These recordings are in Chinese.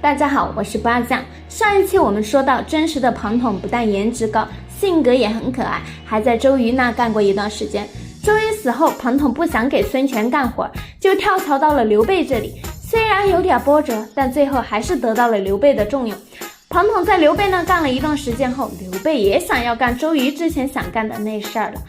大家好，我是不二酱。上一期我们说到，真实的庞统不但颜值高，性格也很可爱，还在周瑜那干过一段时间。周瑜死后，庞统不想给孙权干活，就跳槽到了刘备这里。虽然有点波折，但最后还是得到了刘备的重用。庞统在刘备那干了一段时间后，刘备也想要干周瑜之前想干的那事儿了，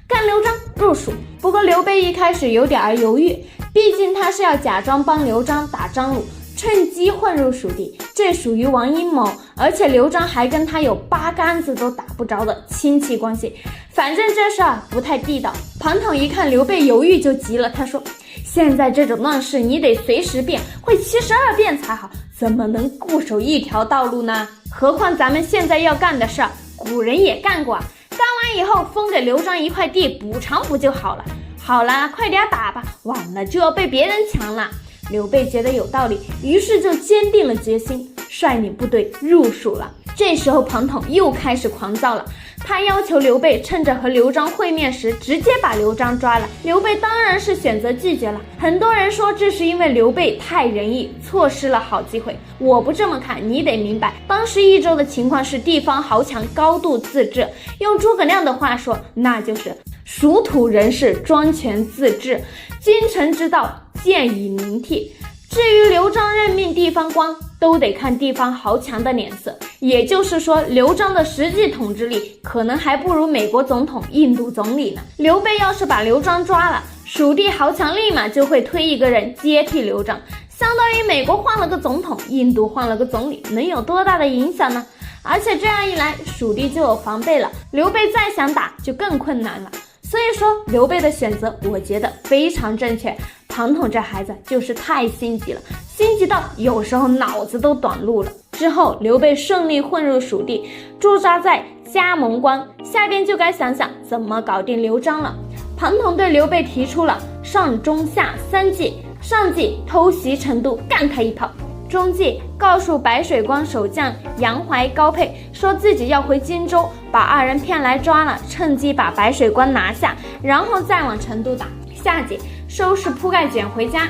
干刘璋入蜀。不过刘备一开始有点犹豫，毕竟他是要假装帮刘璋打张鲁，趁机混入蜀地，这属于王阴谋，而且刘璋还跟他有八竿子都打不着的亲戚关系，反正这事儿不太地道。庞统一看刘备犹豫就急了，他说：现在这种乱世你得随时变，会72变才好，怎么能固守一条道路呢？何况咱们现在要干的事儿，古人也干过啊，干完以后封给刘璋一块地补偿不就好了？好了，快点打吧，晚了就要被别人抢了。刘备觉得有道理，于是就坚定了决心，率领部队入蜀了。这时候庞统又开始狂躁了，他要求刘备趁着和刘璋会面时直接把刘璋抓了。刘备当然是选择拒绝了。很多人说这是因为刘备太仁义，错失了好机会。我不这么看，你得明白，当时益州的情况是地方豪强高度自治，用诸葛亮的话说，那就是属土人士专权自治，君臣之道见以明替。至于刘璋任命地方官，都得看地方豪强的脸色，也就是说，刘璋的实际统治力可能还不如美国总统、印度总理呢。刘备要是把刘璋抓了，蜀地豪强立马就会推一个人接替刘璋，相当于美国换了个总统，印度换了个总理，能有多大的影响呢？而且这样一来，蜀地就有防备了，刘备再想打就更困难了。所以说刘备的选择我觉得非常正确。庞统这孩子就是太心急了，心急到有时候脑子都短路了。之后刘备顺利混入蜀地，驻扎在加盟关，下边就该想想怎么搞定刘璋了。庞统对刘备提出了上中下三计，上计偷袭成都，干他一炮；中计告诉白水关守将杨怀、高沛，说自己要回荆州，把二人骗来抓了，趁机把白水关拿下，然后再往成都打。下计收拾铺盖卷回家。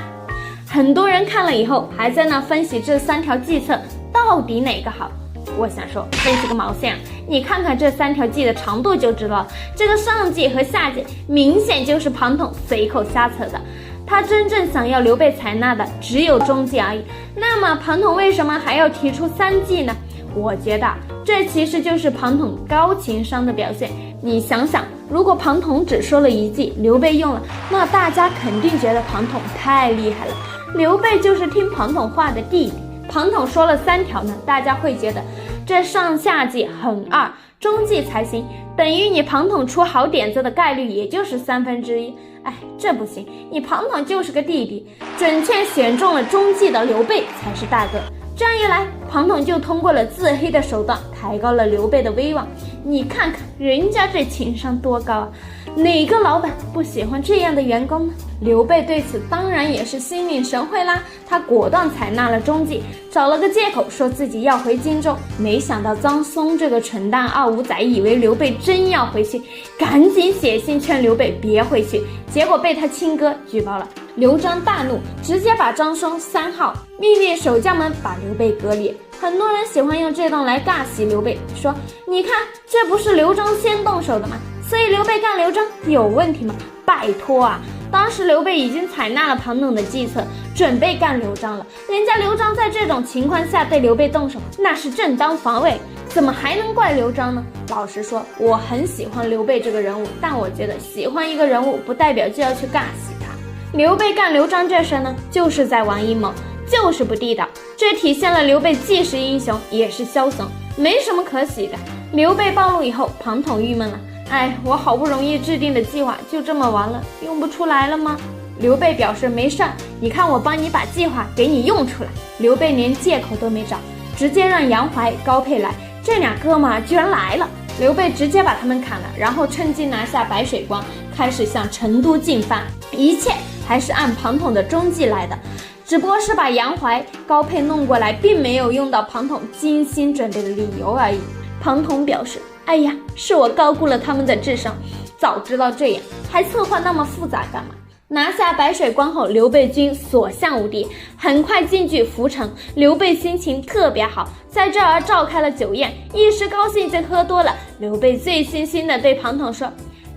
很多人看了以后还在那分析这3条计策到底哪个好。我想说，分析个毛线啊，你看看这3条计的长度就知道了。这个上计和下计明显就是庞统随口瞎扯的，他真正想要刘备采纳的只有中计而已。那么庞统为什么还要提出3计呢？我觉得这其实就是庞统高情商的表现。你想想，如果庞统只说了1计，刘备用了，那大家肯定觉得庞统太厉害了，刘备就是听庞统话的弟弟。庞统说了3条呢，大家会觉得这上下计很二，中计才行，等于你庞统出好点子的概率也就是1/3。哎，这不行，你庞统就是个弟弟，准确选中了中计的刘备才是大哥。这样一来，庞统就通过了自黑的手段抬高了刘备的威望。你看看人家这情商多高啊，哪个老板不喜欢这样的员工呢？刘备对此当然也是心领神会啦，他果断采纳了中计，找了个借口说自己要回荆州。没想到张松这个蠢蛋二五仔以为刘备真要回去，赶紧写信劝刘备别回去，结果被他亲哥举报了。刘璋大怒，直接把张松3号，命令守将们把刘备隔离。很多人喜欢用这段来尬洗刘备，说你看这不是刘璋先动手的吗？所以刘备干刘璋有问题吗？拜托啊，当时刘备已经采纳了庞统的计策，准备干刘璋了，人家刘璋在这种情况下对刘备动手，那是正当防卫，怎么还能怪刘璋呢？老实说，我很喜欢刘备这个人物，但我觉得喜欢一个人物不代表就要去尬洗他。刘备干刘璋这事呢，就是在玩阴谋，就是不地道，这体现了刘备既是英雄也是枭雄，没什么可喜的。刘备暴露以后，庞统郁闷了，哎，我好不容易制定的计划就这么完了，用不出来了吗？刘备表示没事，你看我帮你把计划给你用出来。刘备连借口都没找，直接让杨怀、高沛来，这俩哥们居然来了。刘备直接把他们砍了，然后趁机拿下白水关，开始向成都进犯。一切还是按庞统的中计来的，只不过是把杨怀、高沛弄过来，并没有用到庞统精心准备的理由而已。庞统表示，哎呀，是我高估了他们的智商，早知道这样还策划那么复杂干嘛？拿下白水关后，刘备军所向无敌，很快进据涪城。刘备心情特别好，在这儿召开了酒宴，一时高兴就喝多了。刘备醉醺醺地对庞统说：“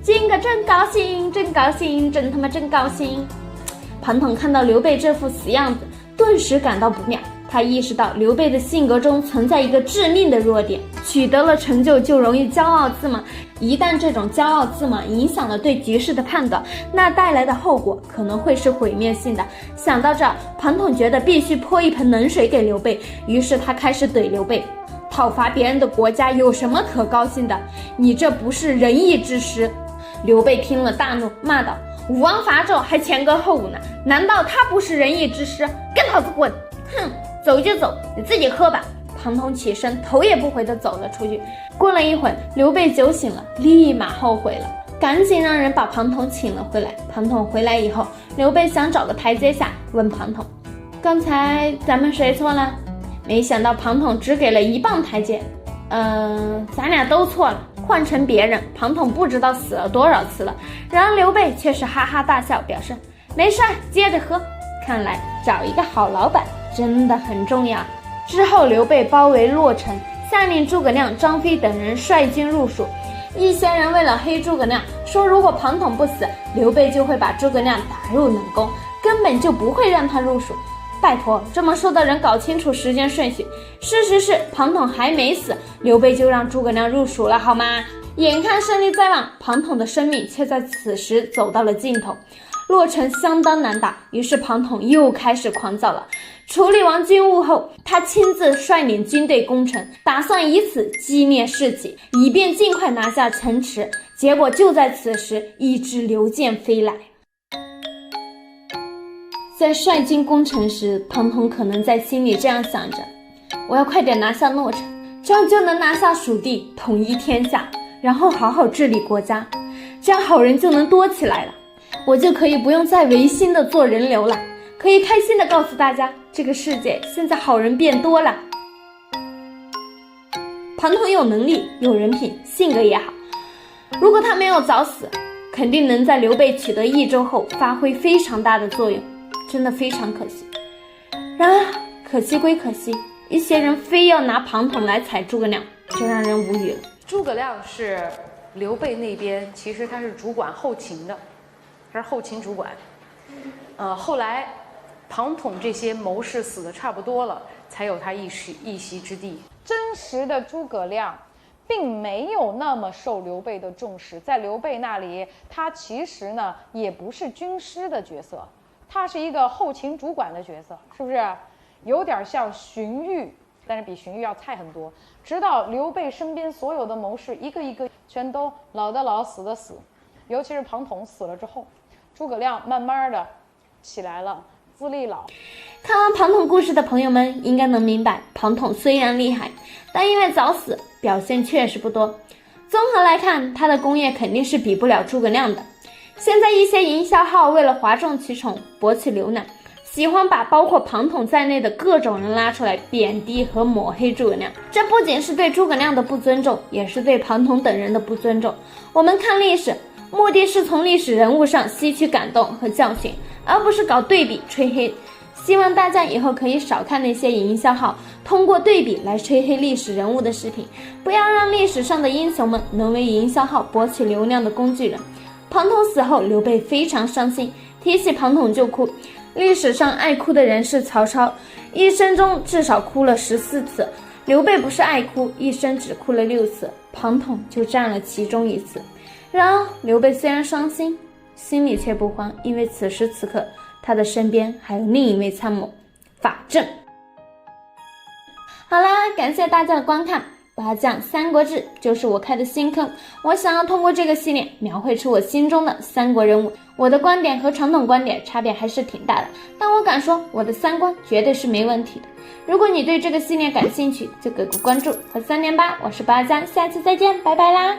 今个真高兴，真高兴，真他妈真高兴。”庞统看到刘备这副死样子，顿时感到不妙。他意识到刘备的性格中存在一个致命的弱点，取得了成就就容易骄傲自满，一旦这种骄傲自满影响了对局势的判断，那带来的后果可能会是毁灭性的。想到这儿，庞统觉得必须泼一盆冷水给刘备，于是他开始怼刘备：“讨伐别人的国家有什么可高兴的？你这不是仁义之师！”刘备听了大怒，骂道：“武王伐纣还前歌后舞呢，难道他不是仁义之师？跟老子滚！哼！走就走，你自己喝吧。”庞统起身，头也不回地走了出去。过了一会，刘备酒醒了，立马后悔了，赶紧让人把庞统请了回来。庞统回来以后，刘备想找个台阶下，问庞统：“刚才咱们谁错了？”没想到庞统只给了一棒台阶。咱俩都错了，换成别人，庞统不知道死了多少次了。然而刘备却是哈哈大笑，表示没事，接着喝。看来找一个好老板真的很重要。之后刘备包围洛城，下令诸葛亮、张飞等人率军入蜀。一些人为了黑诸葛亮，说如果庞统不死，刘备就会把诸葛亮打入冷宫，根本就不会让他入蜀。拜托，这么说的人搞清楚时间顺序。事实是庞统还没死，刘备就让诸葛亮入蜀了，好吗？眼看胜利在望，庞统的生命却在此时走到了尽头。洛城相当难打，于是庞统又开始狂躁了。处理完军务后，他亲自率领军队攻城，打算以此激灭士气，以便尽快拿下城池。结果就在此时，一支流箭飞来。在率军攻城时，庞统可能在心里这样想着：我要快点拿下洛城，这样就能拿下蜀地，统一天下，然后好好治理国家，这样好人就能多起来了，我就可以不用再违心的做人流了，可以开心的告诉大家，这个世界现在好人变多了。庞统有能力，有人品，性格也好，如果他没有早死，肯定能在刘备取得益州后发挥非常大的作用，真的非常可惜。然而可惜归可惜，一些人非要拿庞统来踩诸葛亮，就让人无语了。诸葛亮是刘备那边，其实他是主管后勤的，他是后勤主管。后来庞统这些谋士死的差不多了，才有他一席之地。真实的诸葛亮并没有那么受刘备的重视，在刘备那里，他其实呢也不是军师的角色，他是一个后勤主管的角色，是不是？有点像荀彧，但是比荀彧要菜很多。直到刘备身边所有的谋士一个一个全都老的老，死的死，尤其是庞统死了之后，诸葛亮慢慢的起来了，自立老。看完庞统故事的朋友们应该能明白，庞统虽然厉害，但因为早死，表现确实不多。综合来看，他的功业肯定是比不了诸葛亮的。现在一些营销号为了哗众取宠，博取流量，喜欢把包括庞统在内的各种人拉出来贬低和抹黑诸葛亮，这不仅是对诸葛亮的不尊重，也是对庞统等人的不尊重。我们看历史，目的是从历史人物上吸取感动和教训，而不是搞对比吹黑。希望大家以后可以少看那些营销号通过对比来吹黑历史人物的视频，不要让历史上的英雄们沦为营销号博取流量的工具人。庞统死后，刘备非常伤心，提起庞统就哭。历史上爱哭的人是曹操，一生中至少哭了14次。刘备不是爱哭，一生只哭了6次，庞统就占了其中1次。然而刘备虽然伤心，心里却不慌，因为此时此刻他的身边还有另一位参谋法正。好啦，感谢大家的观看。拔将三国志就是我开的新坑，我想要通过这个系列描绘出我心中的三国人物。我的观点和传统观点差别还是挺大的，但我敢说我的三观绝对是没问题的。如果你对这个系列感兴趣，就给个关注和3连8，我是拔将，下期再见，拜拜啦。